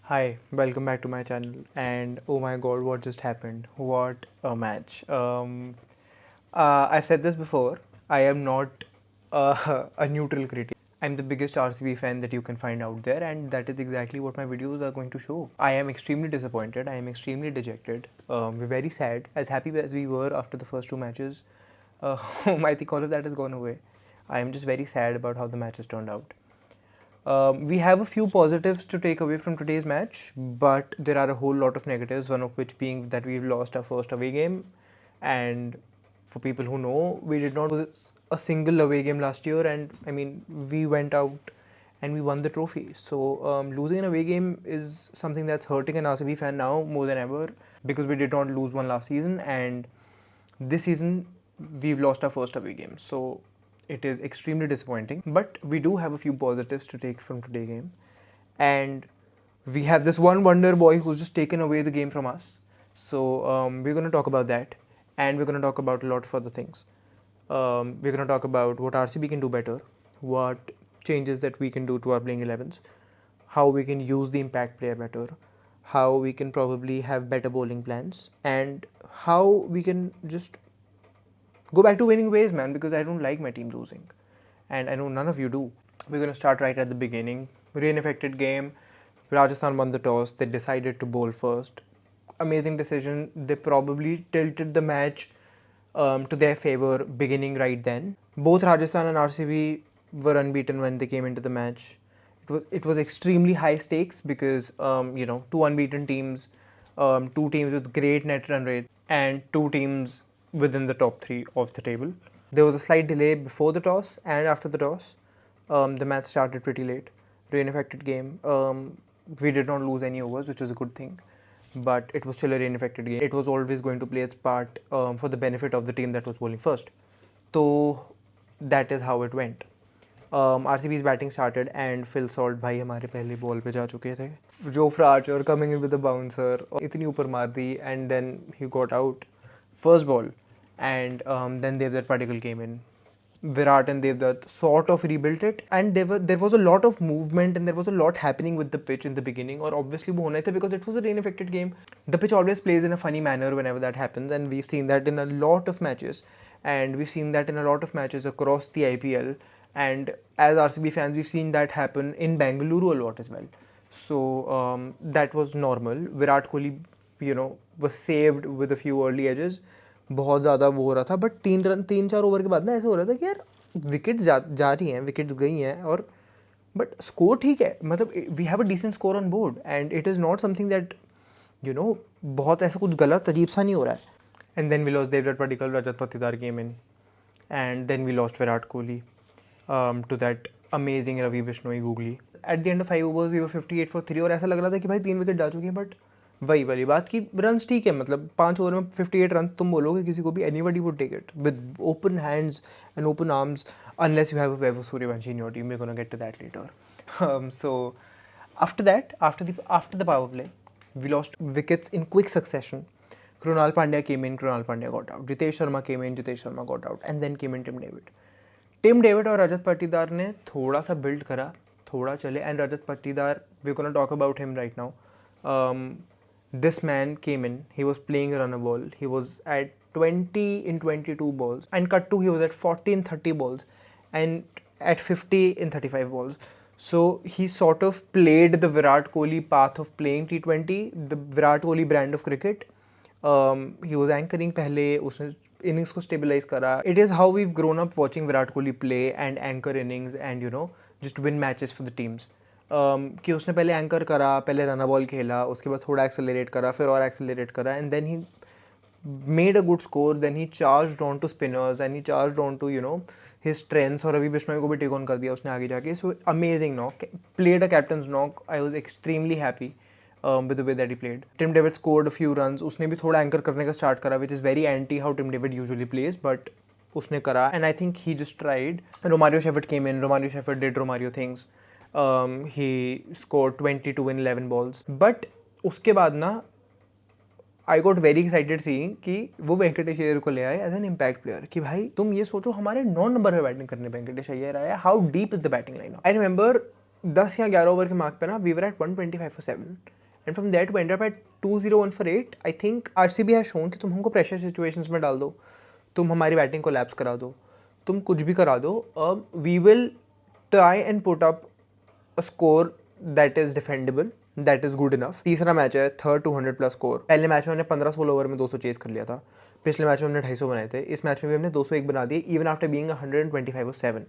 Hi, welcome back to my channel. And oh my god, what just happened? What a match. I've said this before, I am not a neutral critic. I'm the biggest RCB fan that you can find out there, and that is exactly what my videos are going to show. I am extremely disappointed, I am extremely dejected. We're very sad, as happy as we were after the first two matches. I think all of that has gone away. I am just very sad about how the matches turned out. We have a few positives to take away from today's match, but there are a whole lot of negatives, one of which being that we've lost our first away game. And for people who know, we did not lose a single away game last year, and I mean, we went out and we won the trophy. So, losing an away game is something that's hurting an RCB fan now more than ever because we did not lose one last season, and this season we've lost our first away game. So, it is extremely disappointing, but we do have a few positives to take from today's game. And we have this one wonder boy who's just taken away the game from us. So we're going to talk about that, and we're going to talk about a lot of other things. We're going to talk about what RCB can do better, what changes that we can do to our playing 11s, how we can use the impact player better, how we can probably have better bowling plans, and how we can just go back to winning ways, man, because I don't like my team losing. And I know none of you do. We're going to start right at the beginning. Rain affected game. Rajasthan won the toss. They decided to bowl first. Amazing decision. They probably tilted the match to their favor beginning right then. Both Rajasthan and RCB were unbeaten when they came into the match. It was extremely high stakes because two unbeaten teams, two teams with great net run rate, and two teams within the top three of the table. There was a slight delay before the toss and after the toss. The match started pretty late. Rain affected game. We did not lose any overs, which was a good thing, but it was still a rain affected game. It was always going to play its part for the benefit of the team that was bowling first. So that is how it went. RCB's batting started and Phil Salt भाई हमारे पहले ball पे जा चुके थे. Jofra Archer coming in with the bouncer इतनी ऊपर मार दी and then he got out first ball and then Devdutt Padikkal came in. Virat and Devdutt sort of rebuilt it, and there was a lot of movement and there was a lot happening with the pitch in the beginning, or obviously वो होना था because it was a rain affected game. The pitch always plays in a funny manner whenever that happens, and we've seen that in a lot of matches, and we've seen that in a lot of matches across the IPL. And as RCB fans, we've seen that happen in Bengaluru a lot as well. So that was normal. Virat Kohli, was saved with a few early edges. बहुत ज़्यादा वो हो रहा था, but 3 4 over के बाद ना ऐसे हो रहा था कि यार विकेट्स जा रही हैं, विकेट्स गई हैं, और बट स्कोर ठीक है, मतलब we have a decent score on board and it is not something that बहुत ऐसा कुछ गलत अजीब सा नहीं हो रहा है. And then we lost Devdutt Padikkal, Rajat Patidar came in, and then we lost Virat Kohli to that amazing Ravi Bishnoi googly. At the end of 5 overs we were 58 for 3, और ऐसा लग रहा था कि भाई 3 विकेट जा चुके हैं, बट वही वाली बात की रन्स ठीक है, मतलब 5 ओवर में 58 रन्स तुम बोलोगे किसी को भी, anybody would take it with open hands and open arms unless you have a Vaibhav Sooryavanshi in your team. We're gonna get to that later. So after that, after the power play, we lost wickets in quick succession. Krunal Pandya came in, Krunal Pandya got out. Jitesh Sharma came in, Jitesh Sharma got out, and then came in Tim David. Tim David और रजत पाटीदार ने थोड़ा सा build करा, थोड़ा चले, and Rajat Patidar, we gonna talk about him right now. This man came in, he was playing run a ball, he was at 20 in 22 balls, and cut to he was at 40 in 30 balls, and at 50 in 35 balls. So he sort of played the Virat Kohli path of playing T20, the Virat Kohli brand of cricket. He was anchoring पहले, उसने innings को stabilise करा. It is how we've grown up watching Virat Kohli play and anchor innings and just win matches for the teams. कि उसने पहले anchor करा, पहले run ball खेला, उसके बाद थोड़ा एक्सेलरेट करा, फिर और एक्सेलरेट करा, and then he made a good score. Then he charged on to spinners and he charged on to his strengths, और रवि बिश्नोई को भी टेक ऑन कर दिया उसने आगे जाके. So amazing knock, played a captain's knock. I was extremely happy with the way that he played. Tim David scored a few runs. उसने भी थोड़ा एंकर करने का स्टार्ट करा, which is very anti how Tim David usually plays, but उसने करा, and I think he just tried. Romario Shepherd came in. Romario Shepherd did Romario things. He scored 22 in 11 balls. But उसके बाद ना I got very excited seeing कि वो वेंकटेश अय्यर को ले आए एज एन इम्पैक्ट प्लेयर. कि भाई तुम ये सोचो, हमारे 9 नंबर पे बैटिंग करने वेंकटेश अय्यर आया. How deep is the batting line. I remember 10 या 11 ओवर के मार्क पे ना we were at 125 for 7 and from that to end up at 201 for 8. I think RCB has shown कि तुम हमको प्रेशर सिचुएशंस में डाल दो, तुम हमारी बैटिंग को लैप्स करा दो, तुम कुछ भी करा दो, we will try and put up a score that is defendable, that is good enough. तीसरा मैच है, थर्ड 200 प्लस स्कोर. पहले मैच में हमने 15-16 ओवर में 200 चेस कर लिया था. पिछले मैच में हमने 250 बनाए थे. इस मैच में भी हमने 201 बना दिए इवन आफ्टर बीइंग 125 और 7.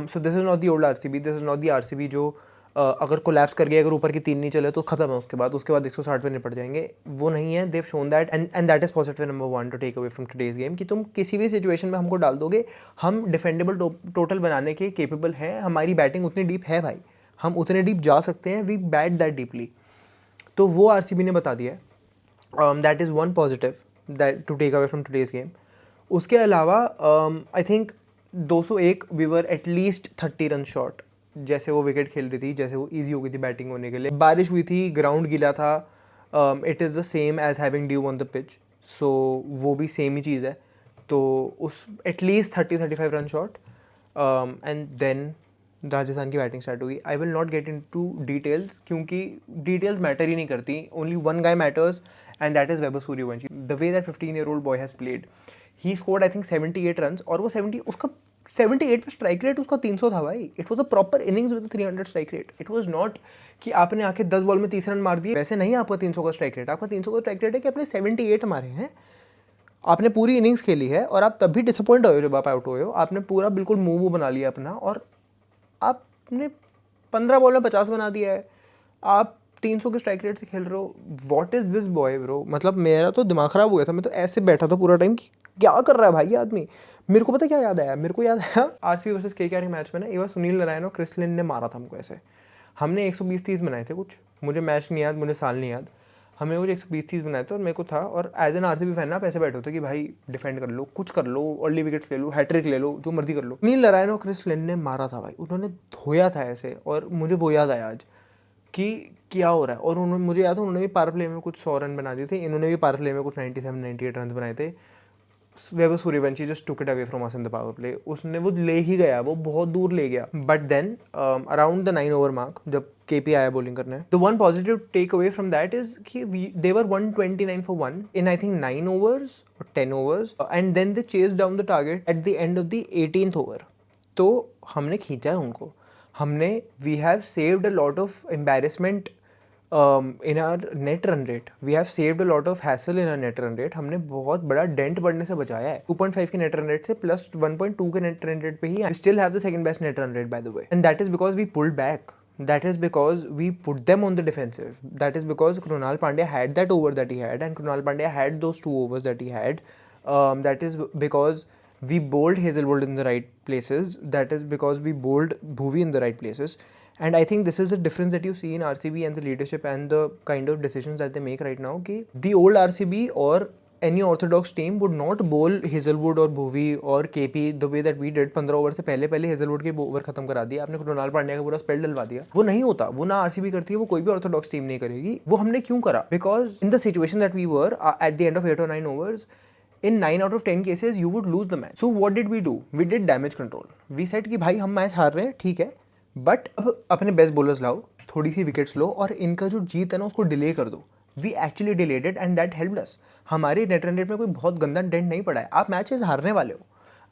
So this is not the old RCB, this is not the RCB जो अगर कोलैप्स कर गया, अगर ऊपर की 3 नहीं चले तो खत्म है. उसके बाद 160 पे निपट जाएंगे. वो नहीं है. They've shown that and that is positive number 1 to take away from today's game कि तुम किसी भी सिचुएशन में हमको डाल दोगे, हम डिफेंडेबल टोटल बनाने के केपेबल हैं. हमारी बैटिंग उतनी डीप है भाई, हम उतने डीप जा सकते हैं. We bat that deeply. तो वो आरसीबी ने बता दिया है. That is one positive that to take away from today's game. उसके अलावा I think 201 we were at least 30 run short. जैसे वो विकेट खेल रही थी, जैसे वो इजी हो गई थी बैटिंग होने के लिए. बारिश हुई थी, ग्राउंड गीला था. It is the same as having dew on the pitch. So वो भी सेम ही चीज़ है. तो उस at least 30-35 run short and then Rajasthan की बैटिंग स्टार्ट हुई. I will not get into details क्योंकि डिटेल्स मैटर ही नहीं करती. Only one guy matters and that is Vaibhav Suryavanshi. The way that 15-year-old boy has played, he scored I think 78 run और वो 78 पे strike rate उसका 300 था भाई. It was a proper innings with 300 strike rate. It was not कि आपने आके 10 ball में 30 रन मार दिए. वैसे नहीं आपका 300 का स्ट्राइक रेट. आपका 300 का स्ट्राइक रेट है कि आपने 78 मारे हैं. आपने पूरी इनिंग्स खेली है और आप तब भी डिसअपॉइंट हुए हो जब आप आउट हुए हो. आपने पूरा बिल्कुल मूव बना लिया अपना और आपने 15 बॉल में 50 बना दिया है. आप 300 के स्ट्राइक रेट से खेल रहे हो. What is this boy bro. मतलब मेरा तो दिमाग ख़राब हो गया था. मैं तो ऐसे बैठा था पूरा टाइम कि क्या कर रहा है भाई ये आदमी. मेरे को पता क्या याद आया. मेरे को याद आया आरसीबी वर्सेस केकेआर के मैच में ना, एक बार सुनील नारायण और क्रिस लिन ने मारा था हमको ऐसे. हमने 120-30 बनाए थे कुछ. मुझे मैच नहीं याद, मुझे साल नहीं याद. हमने कुछ 120-30 बनाए थे और मेरे को था. और एज एन आरसीबी फैन ना आप ऐसे बैठे होते कि भाई डिफेंड कर लो, कुछ कर लो, अर्ली विकेट्स ले लो, हैट्रिक ले लो, जो मर्जी कर लो. सुनील नारायण और क्रिस लिन ने मारा था भाई. उन्होंने धोया था ऐसे. और मुझे वो याद आया आज कि क्या हो रहा है. और उन्होंने, मुझे याद है उन्होंने भी पावर प्ले में कुछ 100 रन बना दिए थे. इन्होंने भी पावर प्ले में कुछ 97-98 रन बनाए थे. Vaibhav Suryavanshi just took it away from us in the power play. उसने वो ले ही गया, वो बहुत दूर ले गया. But then around the 9 over mark जब केपी आया बॉलिंग करने, the one positive take away from that is कि they were 129 for 1 in I think 9 overs or 10 overs and then they chase down the target at the end of the 18th over. तो हमने खींचा है उनको. हमने we have saved a lot of embarrassment in our net run rate. We have saved a lot of hassle in our net run rate. हमने बहुत बड़ा dent बढ़ने से बचाया है. 2.5 के नेट रन रेट से प्लस 1.2 के नेट रन रेट पे ही we still have the second best net run rate by the way. And that is because we pulled back. That is because we put them on the defensive. That is because Krunal Pandya had that over that he had and Krunal Pandya had those 2 overs that he had. That is because we bowled Hazelwood in the right places. That is because we bowled Bhuvi in the right places. And I think this is the difference that you see in RCB and the leadership and the kind of decisions that they make right now. कि the old RCB or any orthodox team would not bowl Hazelwood और Bhuvi और KP the way that we did. 15 over से पहले Hazelwood के over खत्म करा दिया. आपने कृणाल पांड्या का पूरा स्पेल डलवा दिया. वो नहीं होता. वो ना RCB करती है, वो कोई भी ऑर्थोडॉक्स टीम नहीं करेगी. वो हमने क्यों करा? Because in the situation that we were at the end of 8 or 9 overs, in 9 out of 10 cases you would lose the match. So what did we do? We did damage control. We said कि भाई हम match हार रहे हैं, ठीक है, but अब अपने बेस्ट बॉलर्स लाओ, थोड़ी सी विकेट्स लो और इनका जो जीत है ना उसको डिले कर दो. We actually delayed it and that helped us. हमारे नेट रन रेट में कोई बहुत गंदा डेंट नहीं पड़ा है. आप मैचेस हारने वाले हो.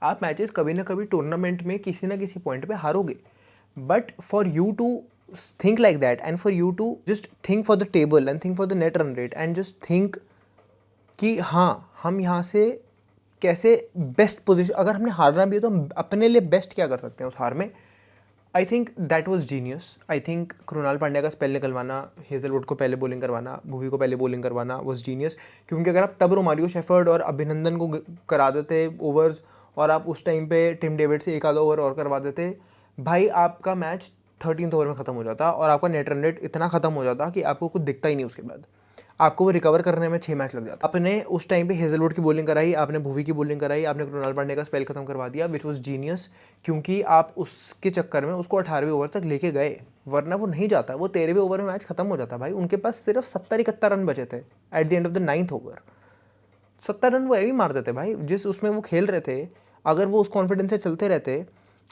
आप मैचेस कभी ना कभी टूर्नामेंट में किसी ना किसी पॉइंट पे हारोगे. But for you to think like that and for you to just think for the table and think for the net run rate and just think कि हाँ हम यहाँ से कैसे बेस्ट पोजिशन, अगर हमने हारना भी है तो हम अपने लिए बेस्ट क्या कर सकते हैं उस हार में. आई think that was genius. I think Krunal Pandya का स्पेल निकलवाना, हेजलवुड को पहले बॉलिंग करवाना, भुवी को पहले बॉलिंग करवाना वॉज जीनियस. क्योंकि अगर आप तब रोमारियो शेफर्ड और अभिनंदन को करा देते ओवर्स और आप उस टाइम पे टिम डेविड से एक आधा ओवर और करवा देते, भाई आपका मैच 13th ओवर में ख़त्म हो जाता और आपका नेट रन रेट इतना ख़त्म हो जाता कि आपको कुछ दिखता ही नहीं. उसके बाद आपको वो रिकवर करने में 6 मैच लग जाता. आपने उस टाइम पे हेजलवुड की बॉलिंग कराई, आपने भुवी की बॉलिंग कराई, आपने कृणाल पांड्या का स्पेल खत्म करवा दिया, विच वॉज जीनियस. क्योंकि आप उसके चक्कर में उसको 18वें ओवर तक लेके गए, वरना वो नहीं जाता. वो 13वें ओवर में मैच खत्म हो जाता भाई. उनके पास सिर्फ 70-71 रन बचे थे eight the end of the 9th over. 70 run वो भी मार देते भाई जिस उसमें वो खेल रहे थे. अगर वो उस कॉन्फिडेंस से चलते रहते,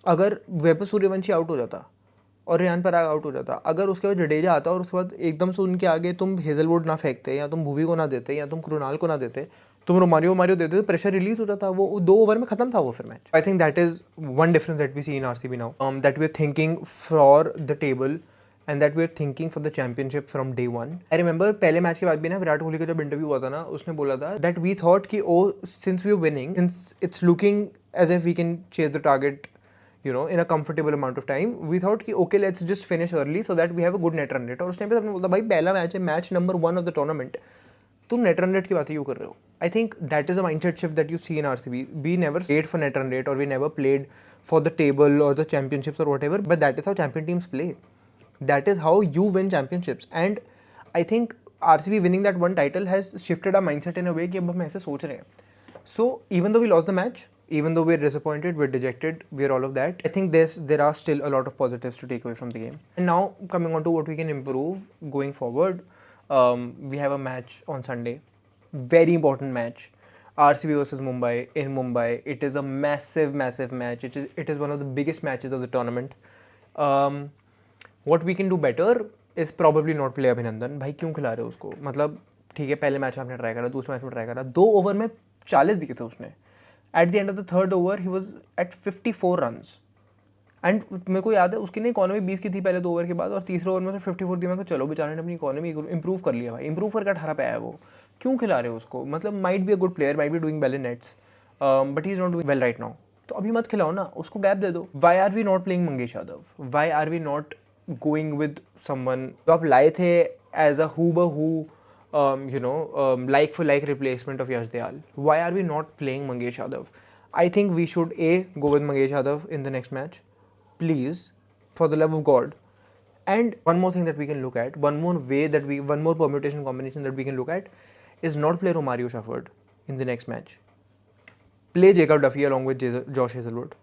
अगर वैभव सूर्यवंशी आउट हो जाता और रियान पराग आउट हो जाता, अगर उसके बाद जडेजा आता और उसके बाद एकदम से उनके आगे तुम हेजलवुड ना फेंकते, या तुम भुवी को ना देते, या तुम कृणाल को ना देते, तुम रोमारियो देते, तो प्रेशर रिलीज हो जाता, वो 2 ओवर में खत्म था वो फिर match. I think that is one difference that we see in RCB now, that we are thinking for the table and that we are thinking for the championship from day one. I remember पहले match के बाद भी ना विराट कोहली का जब interview हुआ था ना, उसने बोला था दैट वी थॉट कि oh since we are winning, since it's looking as if we can chase the target in a comfortable amount of time, we thought कि okay let's just finish early so that we have a good net run rate. और उस time पे सबने बोला भाई पहला match है, match number 1 of the tournament, तुम नेट रन रेट की बात क्यों कर रहे हो? I think that is a mindset shift that you see in RCB. We never played for net run rate और we never played for the table और the championships और whatever, but that is how champion teams play. That is how you win championships. And I think RCB winning that one title has shifted our mindset in a way कि अब हम ऐसे सोच रहे हैं. So even though we lost the match, even though we're disappointed, we're dejected, we're all of that, I think there are still a lot of positives to take away from the game. And now coming on to what we can improve going forward, we have a match on Sunday, very important match, RCB versus Mumbai in Mumbai. It is a massive match. It is one of the biggest matches of the tournament. What we can do better is probably not play अभिनंदन. भाई क्यों खिला रहे हो उसको? मतलब ठीक है पहले मैच में आपने ट्राई करा, दूसरे मैच में ट्राई करा, 2 ओवर में 40 दिए थे उसने. Eight the end of the third over he was eight 54 runs. And मेरे को याद है उसकी ना इकॉनमी 20 की थी पहले 2 ओवर के बाद, और तीसरे ओवर में से 54 दी. मैं चलो बेचारे ने अपनी इकॉनमी इंप्रूव कर लिया भाई, इंप्रूव करके 18 पे आया वो. क्यों खिला रहे हो उसको? मतलब might be a good player, might be doing well in nets, but he is not doing well right now. तो अभी मत खिलाओ ना, उसको गैप दे दो. Why are we not playing Mangesh Yadav? Why are we not going with someone जो आप लाए थे एज अ हू ब हू like for like replacement of Yash Dayal? Why are we not playing Mangesh Yadav? I think we should go with Mangesh Yadav in the next match, please, for the love of God. And one more thing that we can look at, one more permutation combination that we can look at is not play Romario Shepherd in the next match. Play Jacob Duffy along with Josh Hazelwood.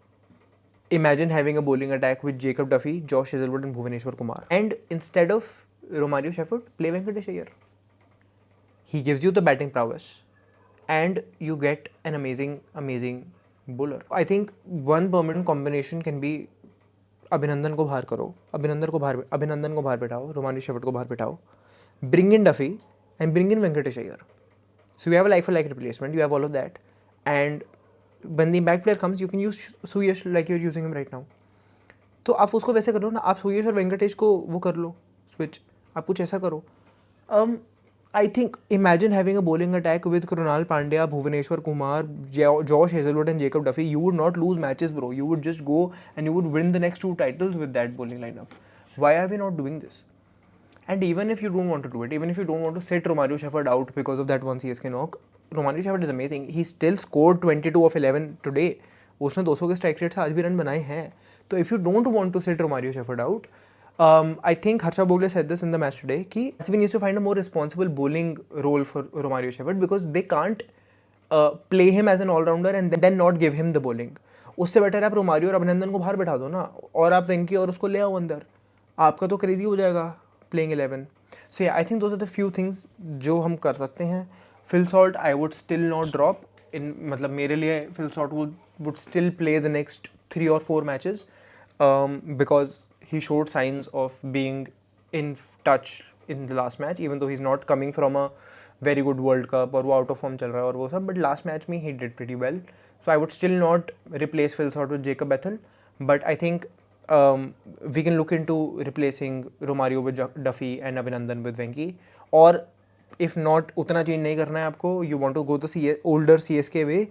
Imagine having a bowling attack with Jacob Duffy, Josh Hazelwood and Bhuvaneshwar Kumar. And instead of Romario Shepherd, play Venkatesh Iyer. He gives you the batting prowess and you get an amazing bowler. I think one permanent combination can be अभिनंदन को बाहर करो, अभिनंदन को बाहर बिठाओ, रोमानी shepherd को बाहर बिठाओ, bring in Duffy and bring in Venkatesh Iyer. So you have a like for like replacement, you have all of that, and when the impact player comes you can use Suyash like you're using him right now. तो आप उसको वैसे करो ना, आप सुयश और वेंकटेश को वो कर लो स्विच, आप कुछ ऐसा करो. I think imagine having a bowling attack with Krunal Pandya, Bhuvaneshwar Kumar, Josh Hazelwood and Jacob Duffy. You would not lose matches, bro. You would just go and you would win the next 2 titles with that bowling lineup. Why are we not doing this? And even if you don't want to do it, even if you don't want to sit Romario Shepherd out because of that one CSK knock, Romario Shepherd is amazing. He still scored 22 of 11 today. उसने 200 के strike rate से आज भी run बनाए हैं. तो if you don't want to sit Romario Shepherd out, I think Harsha Bhogle said this in the match today कि RCB needs to find a more responsible bowling role for Romario Shepherd because they can't play him as an all-rounder and then not give him the bowling. उससे better आप Romario और अभिनंदन को बाहर बैठा दो ना, और आप वेंकी और उसको ले आओ अंदर, आपका तो क्रेजी हो जाएगा playing 11. So I think those are the few things जो हम कर सकते हैं. Phil Salt I would still not drop in, मतलब मेरे लिए Phil Salt would still play the next 3 or 4 matches because he showed signs of being in touch in the last match, even though he's not coming from a very good World Cup और वो out of form चल रहा है और वो सब, but last match में he did pretty well. So I would still not replace Phil Sort with Jacob Bethel, but I think we can look into replacing Romario with Duffy and Abhinandan with Venki, or if not उतना change नहीं करना है आपको, you want to go the older CSK way,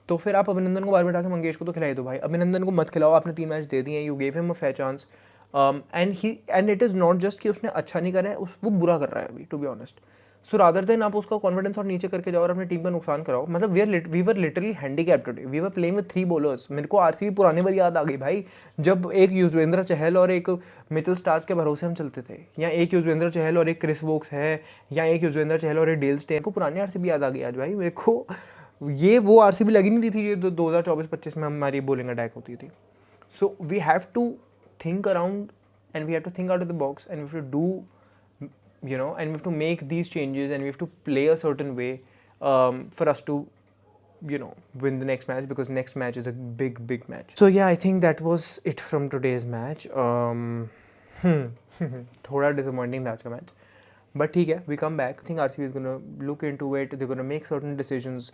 तो फिर आप अभिनंदन को बाहर बैठा के मंगेश को तो खिलाई दो भाई. अभिनंदन को मत खिलाओ, आपने 3 मैच दे दिए, you gave him a fair chance. And it is not just कि उसने अच्छा नहीं करा है, वो बुरा कर रहा है अभी, to be honest. So rather than आप उसका कॉन्फिडेंस और नीचे करके जाओ और अपनी टीम का नुकसान कराओ, मतलब we were literally handicapped today. We were playing with 3 bowlers. मेरे को आरसीबी पुराने बार याद आ गई भाई, जब एक युजवेंद्र चहल और एक मिचेल स्टार्क के भरोसे हम चलते थे, या एक युजवेंद्र चहल और एक क्रिस वोक्स है, या एक युजवेंद्र चहल और एक डेल स्टेन. को पुरानी आरसीबी याद आ गई आज भाई मेरे को. ये वो आरसीबी लगी नहीं थी ये 2024-25 में हमारी बॉलिंग अटैक होती थी. So we have to think around and we have to think out of the box, and we have to do, and we have to make these changes, and we have to play a certain way for us to, win the next match, because next match is a big match. So yeah, I think that was it from today's match. थोड़ा disappointing था आज का match, but ठीक है, we come back. I think RCB is gonna look into it. They're gonna make certain decisions.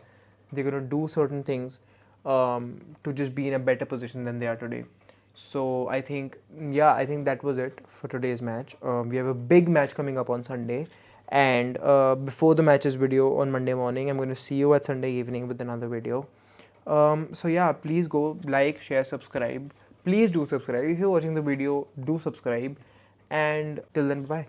They're gonna do certain things to just be in a better position than they are today. So I think, yeah, I think that was it for today's match. We have a big match coming up on Sunday, and before the matches video on Monday morning, I'm going to see you at Sunday evening with another video. So yeah, please go like, share, subscribe. Please do subscribe. If you're watching the video, do subscribe. And till then, bye.